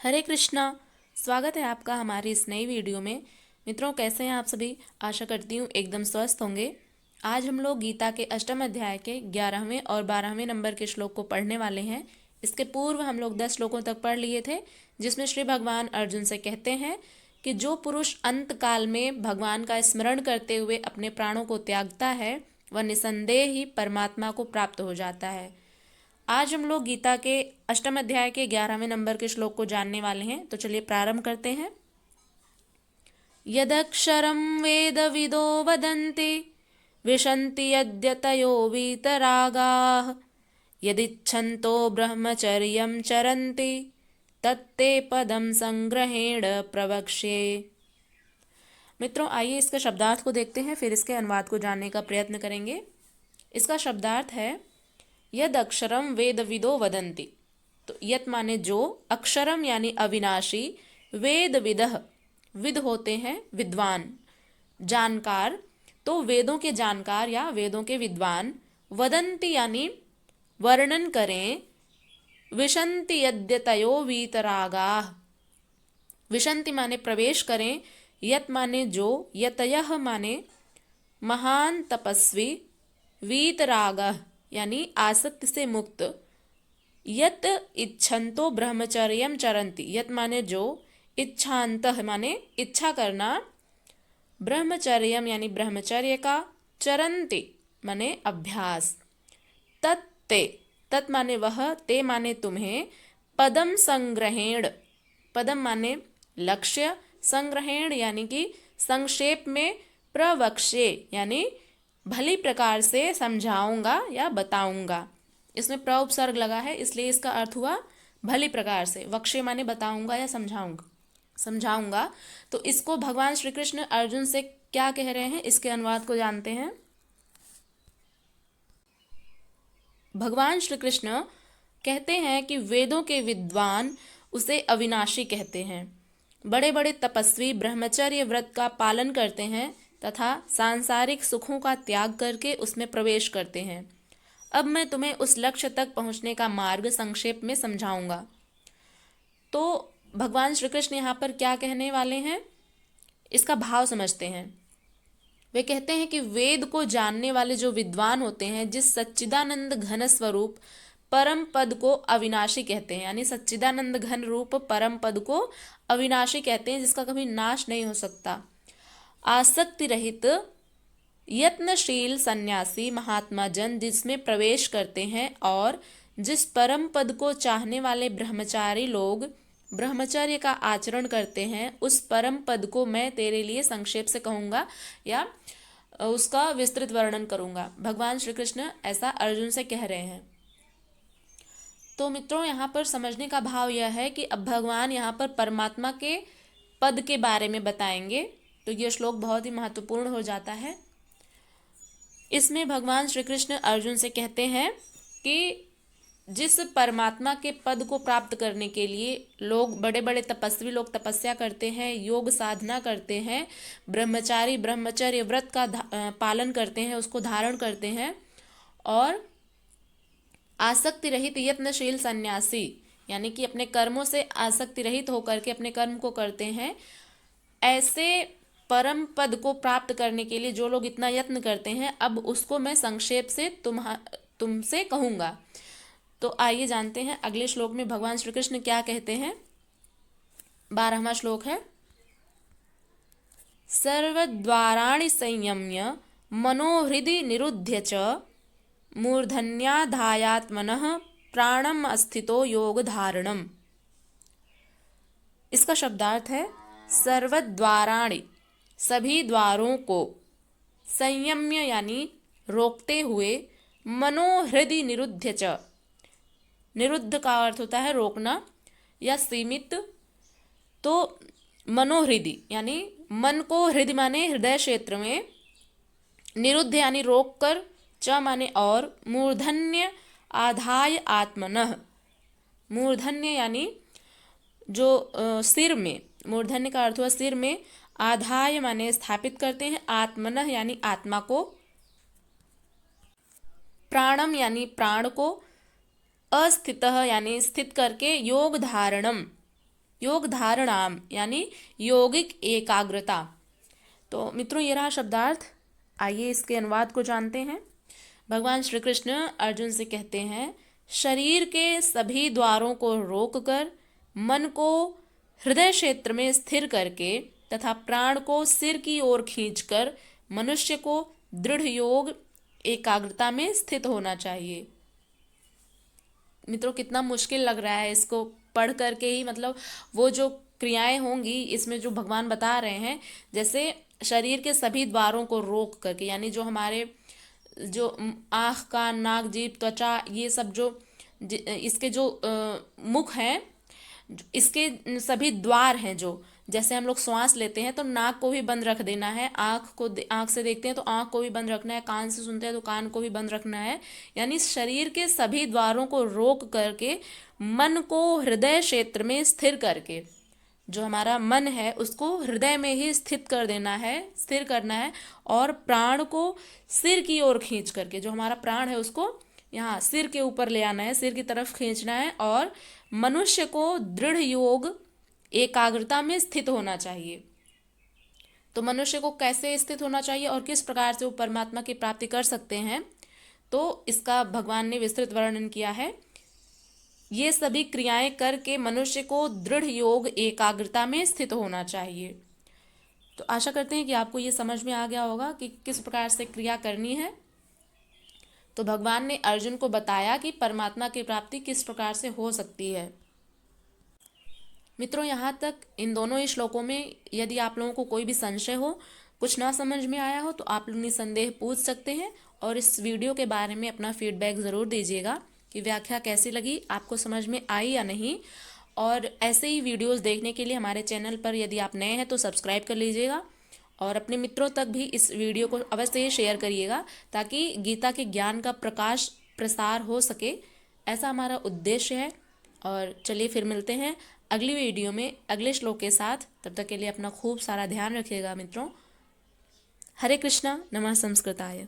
हरे कृष्णा। स्वागत है आपका हमारी इस नई वीडियो में। मित्रों, कैसे हैं आप सभी? आशा करती हूँ एकदम स्वस्थ होंगे। आज हम लोग गीता के अष्टम अध्याय के 11वें और 12वें नंबर के श्लोक को पढ़ने वाले हैं। इसके पूर्व हम लोग 10 श्लोकों तक पढ़ लिए थे, जिसमें श्री भगवान अर्जुन से कहते हैं कि जो पुरुष अंत काल में भगवान का स्मरण करते हुए अपने प्राणों को त्यागता है, वह निसंदेह ही परमात्मा को प्राप्त हो जाता है। आज हम लोग गीता के अष्टम अध्याय के 11वें नंबर के श्लोक को जानने वाले हैं, तो चलिए प्रारंभ करते हैं। यदक्षरं वेदविदो वदन्ति विशन्ति यद्यतयो वीतरागाः यदिच्छन्तो ब्रह्मचर्यं चरन्ति तत्ते पदं संग्रहेण प्रवक्ष्ये। मित्रों, आइए इसके शब्दार्थ को देखते हैं, फिर इसके अनुवाद को जानने का प्रयत्न करेंगे। इसका शब्दार्थ है यद अक्षरम वेदविदो वदन्ति। तो यत माने जो, अक्षरम यानी अविनाशी, वेद विदः विद होते हैं विद्वान, जानकार, तो वेदों के जानकार या वेदों के विद्वान, वदन्ति यानी वर्णन करें, विशन्ति यद्यतयो वीतरागाः, विशन्ति माने प्रवेश करें, यत माने जो, यतयः माने महान तपस्वी, वीतरागः यानी आसक्ति से मुक्त, यत इच्छन्तो ब्रह्मचर्यम चरन्ति, यत माने जो, इच्छान्तः माने इच्छा करना, ब्रह्मचर्यम यानी ब्रह्मचर्य का, चरन्ति माने अभ्यास, तत्ते तत् माने वह, ते माने तुम्हें, पदम संग्रहेण, पदम माने लक्ष्य, संग्रहेण यानी कि संक्षेप में, प्रवक्ष्ये यानी भली प्रकार से समझाऊंगा या बताऊंगा। इसमें प्र उपसर्ग लगा है, इसलिए इसका अर्थ हुआ भली प्रकार से। वक्ष्य माने बताऊंगा या समझाऊंगा। तो इसको भगवान श्री कृष्ण अर्जुन से क्या कह रहे हैं, इसके अनुवाद को जानते हैं। भगवान श्री कृष्ण कहते हैं कि वेदों के विद्वान उसे अविनाशी कहते हैं, बड़े बड़े तपस्वी ब्रह्मचर्य व्रत का पालन करते हैं तथा सांसारिक सुखों का त्याग करके उसमें प्रवेश करते हैं। अब मैं तुम्हें उस लक्ष्य तक पहुंचने का मार्ग संक्षेप में समझाऊंगा। तो भगवान श्री कृष्ण यहाँ पर क्या कहने वाले हैं, इसका भाव समझते हैं। वे कहते हैं कि वेद को जानने वाले जो विद्वान होते हैं, जिस सच्चिदानंद घन स्वरूप परम पद को अविनाशी कहते हैं, यानी सच्चिदानंद घन रूप परम पद को अविनाशी कहते हैं, जिसका कभी नाश नहीं हो सकता। आसक्ति रहित यत्नशील सन्यासी महात्मा जन जिसमें प्रवेश करते हैं, और जिस परम पद को चाहने वाले ब्रह्मचारी लोग ब्रह्मचर्य का आचरण करते हैं, उस परम पद को मैं तेरे लिए संक्षेप से कहूँगा या उसका विस्तृत वर्णन करूँगा। भगवान श्री कृष्ण ऐसा अर्जुन से कह रहे हैं। तो मित्रों, यहाँ पर समझने का भाव यह है कि अब भगवान यहाँ पर परमात्मा के पद के बारे में बताएंगे, तो यह श्लोक बहुत ही महत्वपूर्ण हो जाता है। इसमें भगवान श्री कृष्ण अर्जुन से कहते हैं कि जिस परमात्मा के पद को प्राप्त करने के लिए लोग, बड़े बड़े तपस्वी लोग तपस्या करते हैं, योग साधना करते हैं, ब्रह्मचारी ब्रह्मचर्य व्रत का पालन करते हैं, उसको धारण करते हैं, और आसक्ति रहित यत्नशील सन्यासी यानी कि अपने कर्मों से आसक्ति रहित होकर के अपने कर्म को करते हैं, ऐसे परम पद को प्राप्त करने के लिए जो लोग इतना यत्न करते हैं, अब उसको मैं संक्षेप से तुमसे कहूँगा। तो आइए जानते हैं अगले श्लोक में भगवान श्री कृष्ण क्या कहते हैं। 12वां श्लोक है, सर्वद्वाराणि संयम्य मनोहृदि निरुध्य च मूर्धन्याधायात्मनः प्राणम अस्थितो योग धारणम। इसका शब्दार्थ है सर्वद्वाराणि सभी द्वारों को, संयम्य यानी रोकते हुए, मनोहृदि निरुध्य च, निरुद्ध का अर्थ होता है रोकना या सीमित, तो मनोहृदि यानी मन को, हृदय माने हृदय क्षेत्र में, निरुद्ध यानी रोक कर, च माने और, मूर्धन्य आधाय आत्मनः, मूर्धन्य यानी जो सिर में, मूर्धन्य का अर्थ हुआ सिर में, आधाय माने स्थापित करते हैं, आत्मनः यानी आत्मा को, प्राणम यानी प्राण को, अस्थितः यानी स्थित करके, योग धारणम योग धारणाम यानी योगिक एकाग्रता। तो मित्रों ये रहा शब्दार्थ। आइए इसके अनुवाद को जानते हैं। भगवान श्री कृष्ण अर्जुन से कहते हैं, शरीर के सभी द्वारों को रोककर, मन को हृदय क्षेत्र में स्थिर करके तथा प्राण को सिर की ओर खींचकर मनुष्य को दृढ़ योग एकाग्रता में स्थित होना चाहिए। मित्रों कितना मुश्किल लग रहा है इसको पढ़ करके ही, मतलब वो जो क्रियाएं होंगी इसमें जो भगवान बता रहे हैं, जैसे शरीर के सभी द्वारों को रोक करके, यानी जो हमारे जो आँख कान नाक जीभ त्वचा ये सब जो इसके जो मुख हैं, इसके सभी द्वार हैं, जो जैसे हम लोग श्वास लेते हैं तो नाक को भी बंद रख देना है, आँख से देखते हैं तो आँख को भी बंद रखना है, कान से सुनते हैं तो कान को भी बंद रखना है। यानी शरीर के सभी द्वारों को रोक करके मन को हृदय क्षेत्र में स्थिर करके, जो हमारा मन है उसको हृदय में ही स्थित कर देना है, स्थिर करना है, और प्राण को सिर की ओर खींच करके, जो हमारा प्राण है उसको यहाँ सिर के ऊपर ले आना है, सिर की तरफ खींचना है, और मनुष्य को दृढ़ योग एकाग्रता में स्थित होना चाहिए। तो मनुष्य को कैसे स्थित होना चाहिए और किस प्रकार से वो परमात्मा की प्राप्ति कर सकते हैं, तो इसका भगवान ने विस्तृत वर्णन किया है। ये सभी क्रियाएं करके मनुष्य को दृढ़ योग एकाग्रता में स्थित होना चाहिए। तो आशा करते हैं कि आपको ये समझ में आ गया होगा कि किस प्रकार से क्रिया करनी है। तो भगवान ने अर्जुन को बताया कि परमात्मा की प्राप्ति किस प्रकार से हो सकती है। मित्रों यहाँ तक इन दोनों ही श्लोकों में यदि आप लोगों को कोई भी संशय हो, कुछ ना समझ में आया हो, तो आप लोग निसंदेह पूछ सकते हैं, और इस वीडियो के बारे में अपना फीडबैक ज़रूर दीजिएगा कि व्याख्या कैसी लगी, आपको समझ में आई या नहीं। और ऐसे ही वीडियोस देखने के लिए हमारे चैनल पर यदि आप नए हैं तो सब्सक्राइब कर लीजिएगा, और अपने मित्रों तक भी इस वीडियो को अवश्य ही शेयर करिएगा, ताकि गीता के ज्ञान का प्रकाश प्रसार हो सके, ऐसा हमारा उद्देश्य है। और चलिए फिर मिलते हैं अगली वीडियो में अगले श्लोक के साथ। तब तक के लिए अपना खूब सारा ध्यान रखिएगा मित्रों। हरे कृष्णा, नमः संस्कृताय।